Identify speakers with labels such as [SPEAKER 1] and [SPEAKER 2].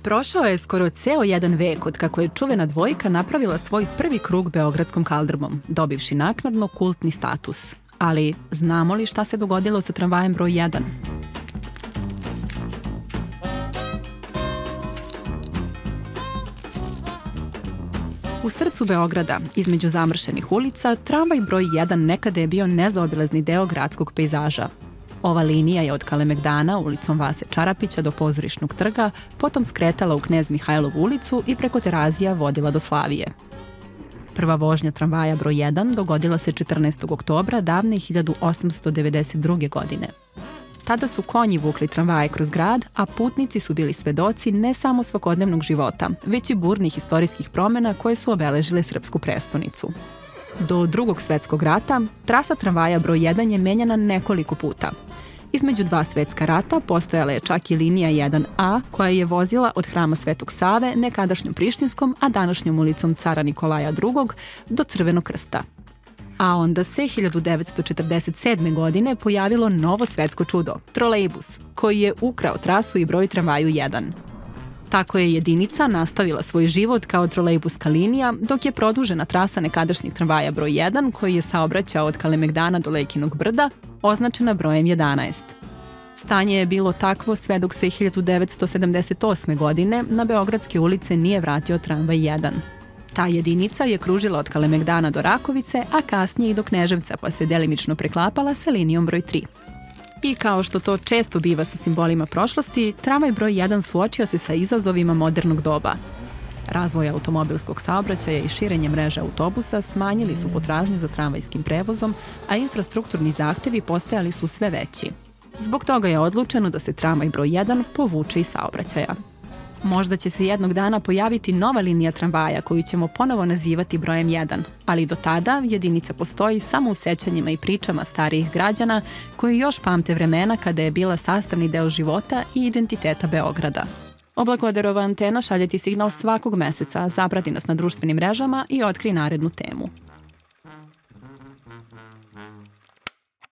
[SPEAKER 1] Prošao je skoro ceo jedan vek od kako je čuvena dvojka napravila svoj prvi krug beogradskom kaldrmom, dobivši naknadno kultni status. Ali znamo li šta se dogodilo sa tramvajem broj 1? U srcu Beograda, između zamršenih ulica, tramvaj broj 1 nekada je bio nezaobilazni deo gradskog pejzaža. Ova linija je od Kalemegdana, ulicom Vase Čarapića do Pozorišnog trga, potom skretala u Knez Mihajlovu ulicu i preko Terazija vodila do Slavije. Prva vožnja tramvaja broj 1 dogodila se 14. oktobra davne 1892. godine. Tada su konji vukli tramvaje kroz grad, a putnici su bili svedoci ne samo svakodnevnog života, već i burnih istorijskih promena koje su obeležile srpsku prestonicu. Do Drugog svetskog rata trasa tramvaja broj 1 je menjana nekoliko puta. Između dva svetska rata postojala je čak i linija 1A koja je vozila od Hrama Svetog Save, nekadašnjom Prištinskom, a današnjom ulicom Cara Nikolaja II. Do Crvenog krsta. A onda se 1947. godine pojavilo novo svetsko čudo, trolejbus, koji je ukrao trasu i broj tramvaju 1. Tako je jedinica nastavila svoj život kao trolejbuska linija, dok je produžena trasa nekadašnjeg tramvaja broj 1, koji je saobraćao od Kalemegdana do Lekinog brda, označena brojem 11. Stanje je bilo takvo sve dok se 1978. godine na beogradske ulice nije vratio tramvaj 1. Ta jedinica je kružila od Kalemegdana do Rakovice, a kasnije i do Kneževca, pa se delimično preklapala sa linijom broj 3. I kao što to često biva sa simbolima prošlosti, tramvaj broj 1 suočio se sa izazovima modernog doba. Razvoj automobilskog saobraćaja i širenje mreže autobusa smanjili su potražnju za tramvajskim prevozom, a infrastrukturni zahtevi postajali su sve veći. Zbog toga je odlučeno da se tramvaj broj 1 povuče iz saobraćaja. Možda će se jednog dana pojaviti nova linija tramvaja koju ćemo ponovo nazivati brojem 1, ali do tada jedinica postoji samo u sećanjima i pričama starijih građana koji još pamte vremena kada je bila sastavni deo života i identiteta Beograda. Oblakoderova antena šalje ti signal svakog meseca, zaprati nas na društvenim mrežama i otkri narednu temu.